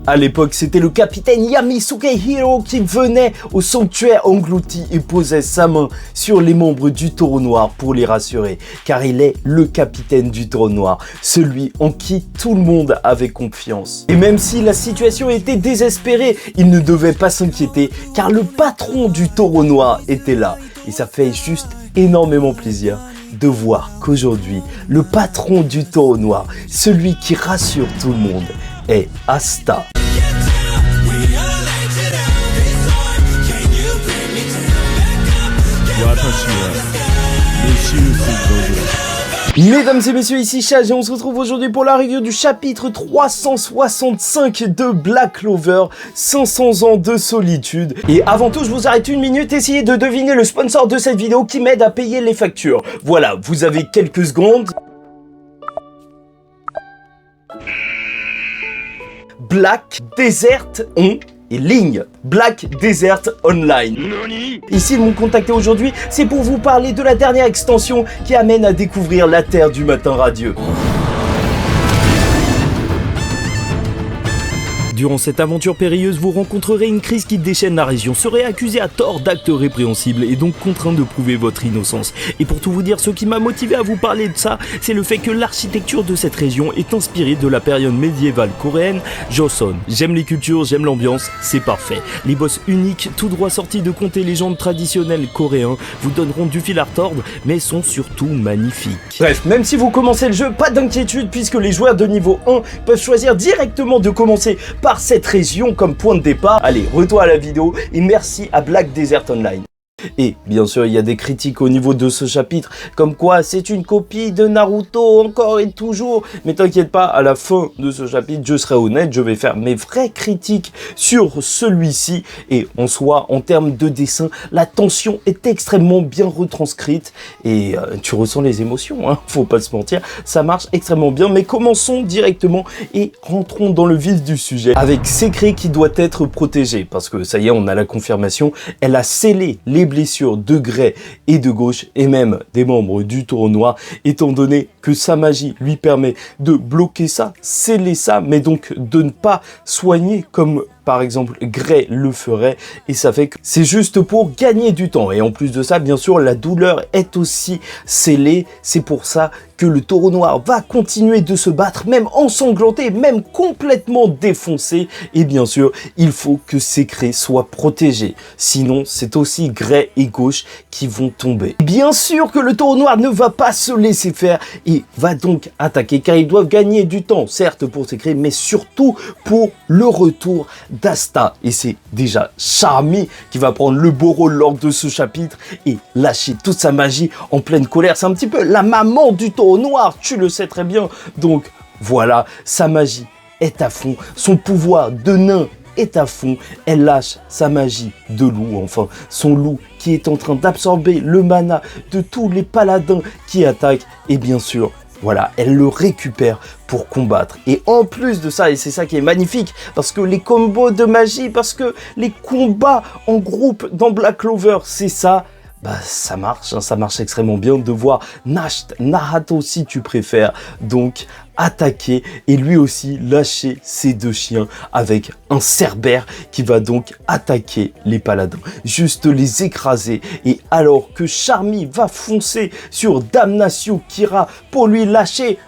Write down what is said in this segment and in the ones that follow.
À l'époque, c'était le capitaine Yamisuke Hiro qui venait au sanctuaire englouti et posait sa main sur les membres du Taureau Noir pour les rassurer, car il est le capitaine du Taureau Noir, celui en qui tout le monde avait confiance. Et même si la situation était désespérée, il ne devait pas s'inquiéter, car le patron du Taureau Noir était là. Et ça fait juste énormément plaisir de voir qu'aujourd'hui, le patron du Taureau Noir, celui qui rassure tout le monde, est Asta. Mesdames et messieurs, ici Chage et on se retrouve aujourd'hui pour la review du chapitre 365 de Black Clover, 500 ans de solitude. Et avant tout, je vous arrête une minute, essayez de deviner le sponsor de cette vidéo qui m'aide à payer les factures. Voilà, vous avez quelques secondes. Black Desert On et ligne Black Desert Online. Et s'ils m'ont contacté aujourd'hui, c'est pour vous parler de la dernière extension qui amène à découvrir la Terre du matin radieux. Durant cette aventure périlleuse, vous rencontrerez une crise qui déchaîne la région, serez accusé à tort d'actes répréhensibles et donc contraint de prouver votre innocence. Et pour tout vous dire, ce qui m'a motivé à vous parler de ça, c'est le fait que l'architecture de cette région est inspirée de la période médiévale coréenne, Joseon. J'aime les cultures, j'aime l'ambiance, c'est parfait. Les boss uniques, tout droit sortis de contes et légendes traditionnels coréens, vous donneront du fil à retordre, mais sont surtout magnifiques. Bref, même si vous commencez le jeu, pas d'inquiétude puisque les joueurs de niveau 1 peuvent choisir directement de commencer par cette région comme point de départ. Allez, retour à la vidéo et merci à Black Desert Online. Et bien sûr, il y a des critiques au niveau de ce chapitre, comme quoi c'est une copie de Naruto encore et toujours. Mais t'inquiète pas, à la fin de ce chapitre, je serai honnête, je vais faire mes vraies critiques sur celui-ci. Et en soi, en termes de dessin, la tension est extrêmement bien retranscrite. Et tu ressens les émotions, hein, faut pas se mentir, ça marche extrêmement bien. Mais commençons directement et rentrons dans le vif du sujet. Avec Secret qui doit être protégée, parce que ça y est, on a la confirmation, elle a scellé les blessures de Grey et de Gauche et même des membres du Taureau Noir, étant donné que sa magie lui permet de bloquer ça, sceller ça, mais donc de ne pas soigner comme par exemple Grey le ferait, et ça fait que c'est juste pour gagner du temps. Et en plus de ça, bien sûr, la douleur est aussi scellée, c'est pour ça que le Taureau Noir va continuer de se battre, même ensanglanté, même complètement défoncé, et bien sûr, il faut que Secret soit protégé, sinon c'est aussi Grey et Gauche qui vont tomber. Bien sûr que le Taureau Noir ne va pas se laisser faire, et va donc attaquer, car ils doivent gagner du temps, certes pour Secret, mais surtout pour le retour d'Asta. Et c'est déjà Charmy qui va prendre le beau rôle lors de ce chapitre et lâcher toute sa magie en pleine colère. C'est un petit peu la maman du Taureau Noir, tu le sais très bien. Donc voilà, sa magie est à fond, son pouvoir de nain est à fond, elle lâche sa magie de loup, enfin son loup qui est en train d'absorber le mana de tous les paladins qui attaquent, et bien sûr voilà, elle le récupère pour combattre. Et en plus de ça, et c'est ça qui est magnifique, parce que les combos de magie, parce que les combats en groupe dans Black Clover, c'est ça, bah ça marche, hein, ça marche extrêmement bien de voir Nahato si tu préfères, donc attaquer et lui aussi lâcher ses deux chiens avec un Cerbère qui va donc attaquer les paladins, juste les écraser. Et alors que Charmy va foncer sur Damnatio Kira pour lui lâcher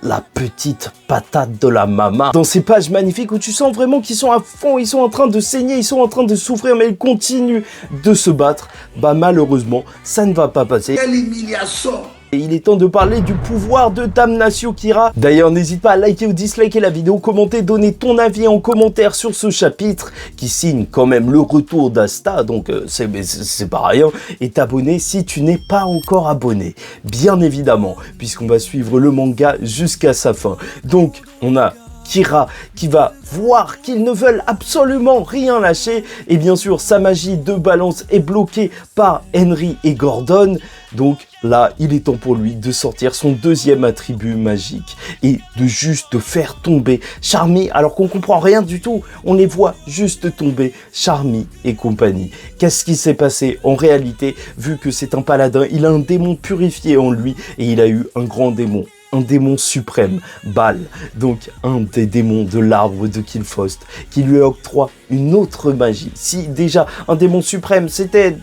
la petite patate de la maman. Dans ces pages magnifiques où tu sens vraiment qu'ils sont à fond, ils sont en train de saigner, ils sont en train de souffrir, mais ils continuent de se battre. Bah malheureusement, ça ne va pas passer. Quelle humiliation! Et il est temps de parler du pouvoir de Damnatio Kira. D'ailleurs, n'hésite pas à liker ou disliker la vidéo, commenter, donner ton avis en commentaire sur ce chapitre qui signe quand même le retour d'Asta, donc c'est pas rien. Et t'abonner si tu n'es pas encore abonné, bien évidemment, puisqu'on va suivre le manga jusqu'à sa fin. Donc, on a Kira qui va voir qu'ils ne veulent absolument rien lâcher, et bien sûr sa magie de balance est bloquée par Henry et Gordon. Donc là, il est temps pour lui de sortir son deuxième attribut magique et de juste faire tomber Charmy, alors qu'on comprend rien du tout. On les voit juste tomber, Charmy et compagnie. Qu'est-ce qui s'est passé en réalité? Vu que c'est un paladin, il a un démon purifié en lui et il a eu un grand démon un démon suprême, Baal, donc un des démons de l'arbre de Qliphoth, qui lui octroie une autre magie. Si déjà un démon suprême, c'était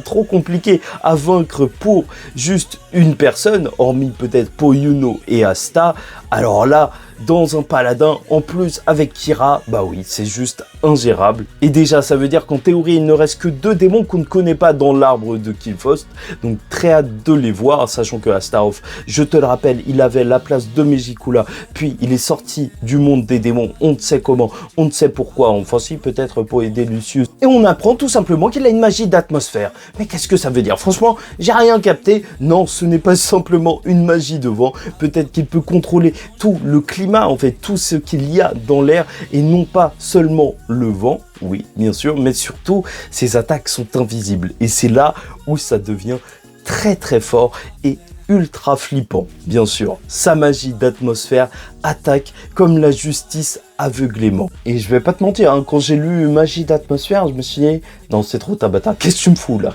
trop compliqué à vaincre pour juste une personne, hormis peut-être pour Yuno et Asta, alors là, dans un paladin, en plus avec Kira, bah oui, c'est juste ingérable. Et déjà, ça veut dire qu'en théorie, il ne reste que 2 démons qu'on ne connaît pas dans l'arbre de Qliphoth, donc très hâte de les voir, sachant que Astaroth, je te le rappelle, il avait la place de Megicula, puis il est sorti du monde des démons, on ne sait comment, on ne sait pourquoi, enfin si, peut-être pour aider Lucius. Et on apprend tout simplement qu'il a une magie d'atmosphère. Mais qu'est-ce que ça veut dire? Franchement, j'ai rien capté. Non, ce n'est pas simplement une magie de vent, peut-être qu'il peut contrôler tout le climat, en fait, tout ce qu'il y a dans l'air, et non pas seulement le vent, oui, bien sûr, mais surtout, ses attaques sont invisibles. Et c'est là où ça devient très très fort et ultra flippant, bien sûr. Sa magie d'atmosphère attaque comme la justice aveuglément. Et je vais pas te mentir, hein, quand j'ai lu magie d'atmosphère, je me suis dit, non, c'est trop Tabata, qu'est-ce que tu me fous là?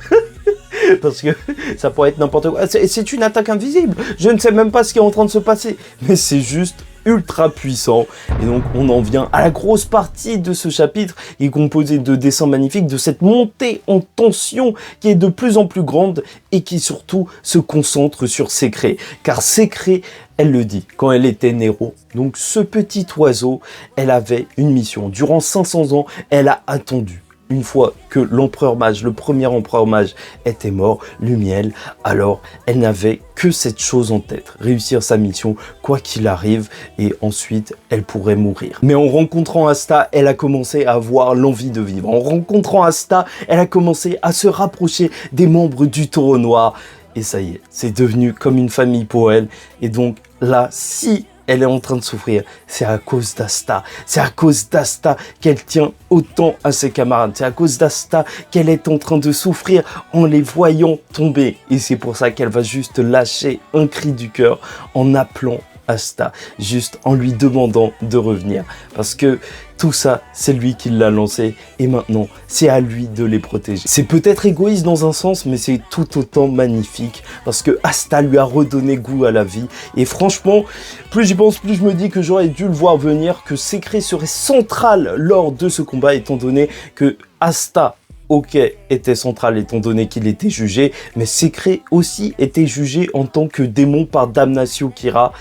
Parce que ça pourrait être n'importe quoi. C'est une attaque invisible. Je ne sais même pas ce qui est en train de se passer. Mais c'est juste ultra puissant. Et donc on en vient à la grosse partie de ce chapitre qui est composé de dessins magnifiques, de cette montée en tension qui est de plus en plus grande et qui surtout se concentre sur Secret. Car Secret, elle le dit, quand elle était Nero, donc ce petit oiseau, elle avait une mission. Durant 500 ans, elle a attendu. Une fois que l'empereur mage, le premier empereur mage était mort, Lumiel, alors elle n'avait que cette chose en tête, réussir sa mission, quoi qu'il arrive, et ensuite elle pourrait mourir. Mais en rencontrant Asta, elle a commencé à avoir l'envie de vivre. En rencontrant Asta, elle a commencé à se rapprocher des membres du Taureau Noir. Et ça y est, c'est devenu comme une famille pour elle. Et donc là, si elle est en train de souffrir, c'est à cause d'Asta. C'est à cause d'Asta qu'elle tient autant à ses camarades. C'est à cause d'Asta qu'elle est en train de souffrir en les voyant tomber. Et c'est pour ça qu'elle va juste lâcher un cri du cœur en appelant Asta, juste en lui demandant de revenir. Parce que tout ça, c'est lui qui l'a lancé et maintenant, c'est à lui de les protéger. C'est peut-être égoïste dans un sens, mais c'est tout autant magnifique parce que Asta lui a redonné goût à la vie. Et franchement, plus j'y pense, plus je me dis que j'aurais dû le voir venir, que Secret serait central lors de ce combat, étant donné que Asta, ok, était central étant donné qu'il était jugé, mais Secret aussi était jugé en tant que démon par Damnatio Kira.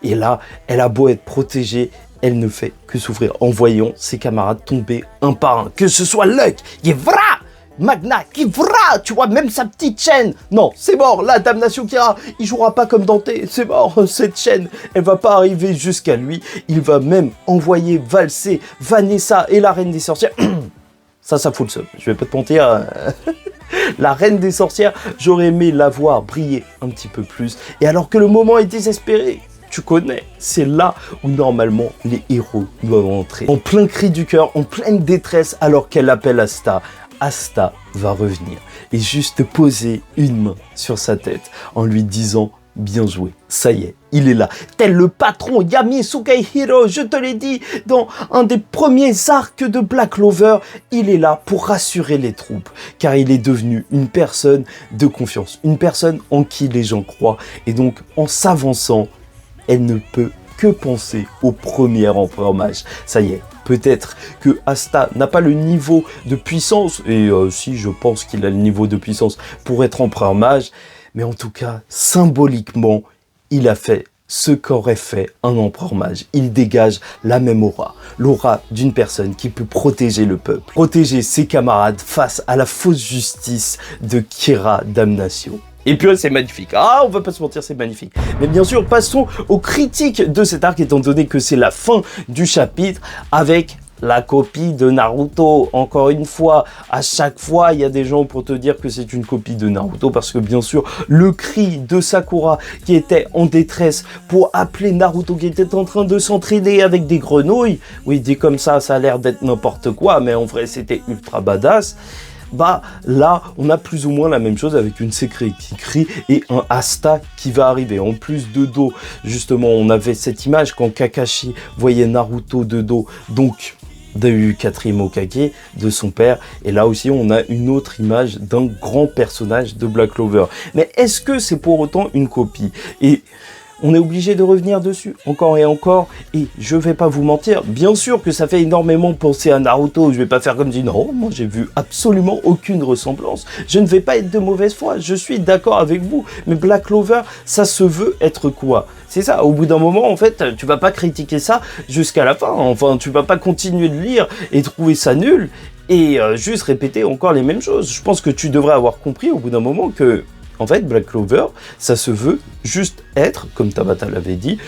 Et là, elle a beau être protégée, elle ne fait que souffrir en voyant ses camarades tomber un par un. Que ce soit Luck, Yevra, Magna, Kivra, tu vois, même sa petite chaîne. Non, c'est mort, là, Damnatio Kira, il jouera pas comme Dante, c'est mort, cette chaîne, elle va pas arriver jusqu'à lui. Il va même envoyer valser Vanessa et la Reine des Sorcières. Ça fout le seum, je vais pas te mentir. La Reine des Sorcières, j'aurais aimé la voir briller un petit peu plus. Et alors que le moment est désespéré, tu connais, c'est là où normalement les héros doivent entrer. En plein cri du cœur, en pleine détresse, alors qu'elle appelle Asta, Asta va revenir et juste poser une main sur sa tête en lui disant « Bien joué, ça y est, il est là. » Tel le patron Yami Sukehiro, je te l'ai dit, dans un des premiers arcs de Black Clover, il est là pour rassurer les troupes, car il est devenu une personne de confiance, une personne en qui les gens croient, et donc en s'avançant, elle ne peut que penser au premier empereur mage. Ça y est, peut-être que Asta n'a pas le niveau de puissance, et si je pense qu'il a le niveau de puissance pour être empereur mage, mais en tout cas, symboliquement, il a fait ce qu'aurait fait un empereur mage. Il dégage la même aura, l'aura d'une personne qui peut protéger le peuple, protéger ses camarades face à la fausse justice de Kira Damnatio. Et puis c'est magnifique. Ah, on va pas se mentir, c'est magnifique. Mais bien sûr, passons aux critiques de cet arc, étant donné que c'est la fin du chapitre avec la copie de Naruto. Encore une fois, à chaque fois, il y a des gens pour te dire que c'est une copie de Naruto, parce que bien sûr, le cri de Sakura qui était en détresse pour appeler Naruto, qui était en train de s'entraîner avec des grenouilles. Oui, dit comme ça a l'air d'être n'importe quoi, mais en vrai, c'était ultra badass. Bah là, on a plus ou moins la même chose avec une Secret qui crie et un Asta qui va arriver. En plus de dos, justement, on avait cette image quand Kakashi voyait Naruto de dos, donc du quatrième Hokage, de son père. Et là aussi, on a une autre image d'un grand personnage de Black Clover. Mais est-ce que c'est pour autant une copie? Et on est obligé de revenir dessus encore et encore, et je vais pas vous mentir, bien sûr que ça fait énormément penser à Naruto, je vais pas faire comme si non, moi j'ai vu absolument aucune ressemblance, je ne vais pas être de mauvaise foi, je suis d'accord avec vous, mais Black Clover, ça se veut être quoi? C'est ça, au bout d'un moment, en fait, tu vas pas critiquer ça jusqu'à la fin, enfin, tu vas pas continuer de lire et trouver ça nul, et juste répéter encore les mêmes choses. Je pense que tu devrais avoir compris au bout d'un moment que, en fait, Black Clover, ça se veut juste être, comme Tabata l'avait dit,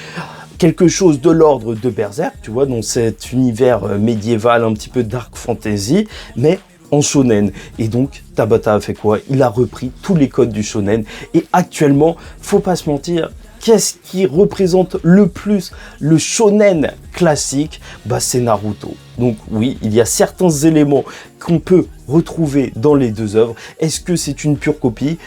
quelque chose de l'ordre de Berserk, tu vois, dans cet univers médiéval, un petit peu dark fantasy, mais en shonen. Et donc, Tabata a fait quoi? Il a repris tous les codes du shonen, et actuellement, faut pas se mentir, qu'est-ce qui représente le plus le shonen classique? Bah, c'est Naruto. Donc oui, il y a certains éléments qu'on peut retrouver dans les deux œuvres. Est-ce que c'est une pure copie?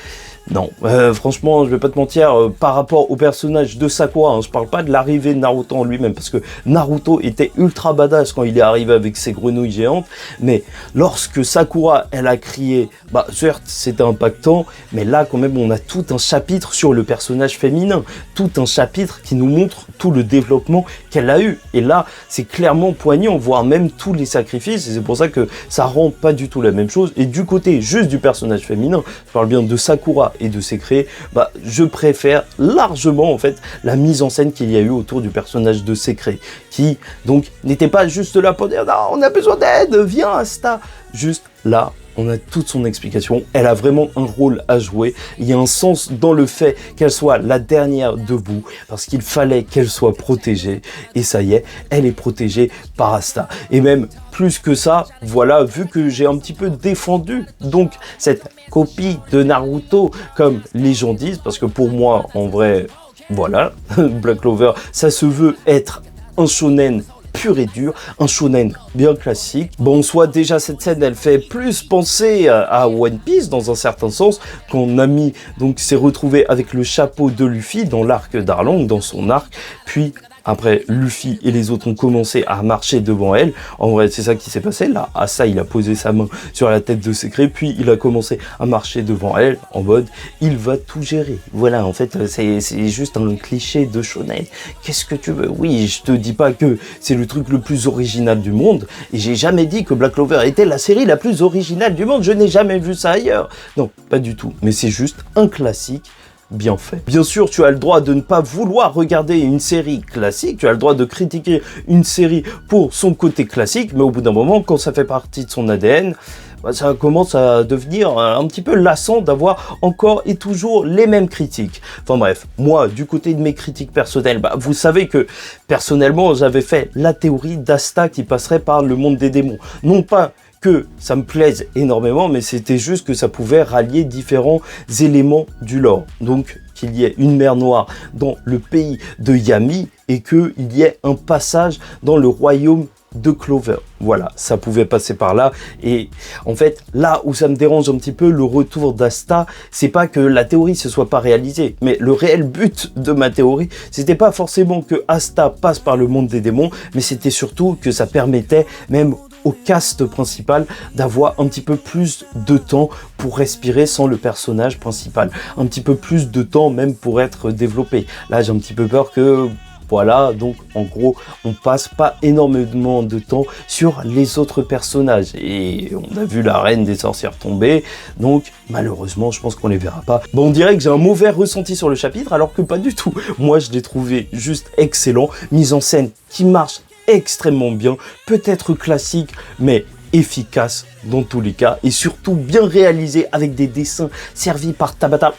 Non, franchement, je vais pas te mentir, par rapport au personnage de Sakura, je parle pas de l'arrivée de Naruto en lui-même, parce que Naruto était ultra badass quand il est arrivé avec ses grenouilles géantes, mais lorsque Sakura, elle a crié, bah certes, c'était impactant, mais là, quand même, on a tout un chapitre sur le personnage féminin, tout un chapitre qui nous montre tout le développement qu'elle a eu, et là, c'est clairement poignant, voire même tous les sacrifices, et c'est pour ça que ça rend pas du tout la même chose, et du côté juste du personnage féminin, je parle bien de Sakura, et de Secret, bah, je préfère largement en fait la mise en scène qu'il y a eu autour du personnage de Secret, qui donc n'était pas juste là pour dire non, on a besoin d'aide, viens Asta, juste là on a toute son explication, elle a vraiment un rôle à jouer, il y a un sens dans le fait qu'elle soit la dernière debout, parce qu'il fallait qu'elle soit protégée, et ça y est, elle est protégée par Asta, et même plus que ça, voilà, vu que j'ai un petit peu défendu donc cette copie de Naruto, comme les gens disent, parce que pour moi, en vrai, voilà, Black Clover, ça se veut être un shonen pur et dur, un shonen bien classique. Bon, soit déjà cette scène, elle fait plus penser à One Piece dans un certain sens, qu'on a mis, donc s'est retrouvé avec le chapeau de Luffy dans l'arc d'Arlong, dans son arc, puis après, Luffy et les autres ont commencé à marcher devant elle. En vrai, c'est ça qui s'est passé. Là, Asa, il a posé sa main sur la tête de Secret, puis il a commencé à marcher devant elle, en mode, il va tout gérer. Voilà, en fait, c'est juste un cliché de shonen. Qu'est-ce que tu veux? Oui, je te dis pas que c'est le truc le plus original du monde, et j'ai jamais dit que Black Clover était la série la plus originale du monde. Je n'ai jamais vu ça ailleurs. Non, pas du tout. Mais c'est juste un classique bien fait. Bien sûr, tu as le droit de ne pas vouloir regarder une série classique, tu as le droit de critiquer une série pour son côté classique, mais au bout d'un moment, quand ça fait partie de son ADN, bah, ça commence à devenir un petit peu lassant d'avoir encore et toujours les mêmes critiques. Enfin bref, moi, du côté de mes critiques personnelles, bah, vous savez que personnellement, j'avais fait la théorie d'Asta qui passerait par le monde des démons. Non pas que ça me plaise énormément, mais c'était juste que ça pouvait rallier différents éléments du lore. Donc, qu'il y ait une mer noire dans le pays de Yami et qu'il y ait un passage dans le royaume de Clover. Voilà, ça pouvait passer par là. Et en fait, là où ça me dérange un petit peu, le retour d'Asta, c'est pas que la théorie se soit pas réalisée, mais le réel but de ma théorie, c'était pas forcément que Asta passe par le monde des démons, mais c'était surtout que ça permettait même au cast principal d'avoir un petit peu plus de temps pour respirer sans le personnage principal, un petit peu plus de temps même pour être développé. Là, j'ai un petit peu peur que voilà, donc en gros, on passe pas énormément de temps sur les autres personnages. Et on a vu la reine des sorcières tomber, donc malheureusement, je pense qu'on les verra pas. Bon, on dirait que j'ai un mauvais ressenti sur le chapitre, alors que pas du tout. Moi, je l'ai trouvé juste excellent, mise en scène qui marche extrêmement bien, peut-être classique, mais efficace dans tous les cas, et surtout bien réalisé avec des dessins servis par Tabata.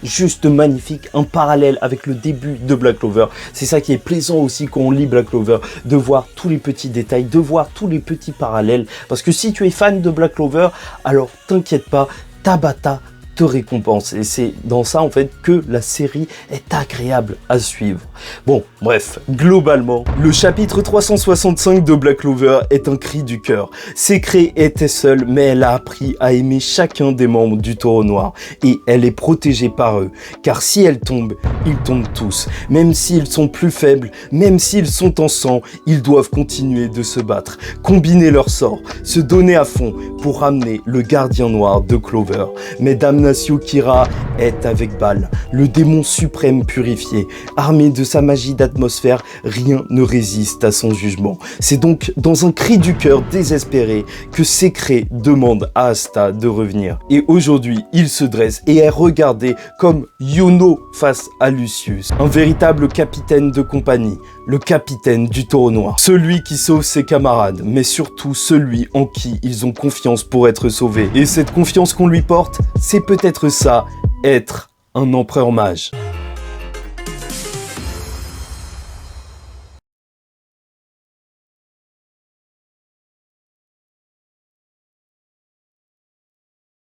Juste magnifique, un parallèle avec le début de Black Clover. C'est ça qui est plaisant aussi quand on lit Black Clover, de voir tous les petits détails, de voir tous les petits parallèles. Parce que si tu es fan de Black Clover, alors t'inquiète pas, Tabata te récompense. Et c'est dans ça en fait que la série est agréable à suivre. Bon, bref, globalement, le chapitre 365 de Black Clover est un cri du cœur. Secret était seule, mais elle a appris à aimer chacun des membres du Taureau Noir. Et elle est protégée par eux. Car si elle tombe, ils tombent tous. Même s'ils sont plus faibles, même s'ils sont en sang, ils doivent continuer de se battre, combiner leurs sorts, se donner à fond pour ramener le gardien noir de Clover. Mesdames, Ignacio Kira est avec Baal, le démon suprême purifié. Armé de sa magie d'atmosphère, rien ne résiste à son jugement. C'est donc dans un cri du cœur désespéré que Secret demande à Asta de revenir. Et aujourd'hui, il se dresse et est regardé comme Yono face à Lucius. Un véritable capitaine de compagnie, le capitaine du Taureau Noir. Celui qui sauve ses camarades, mais surtout celui en qui ils ont confiance pour être sauvés. Et cette confiance qu'on lui porte, c'est peut-être ça, être un empereur mage.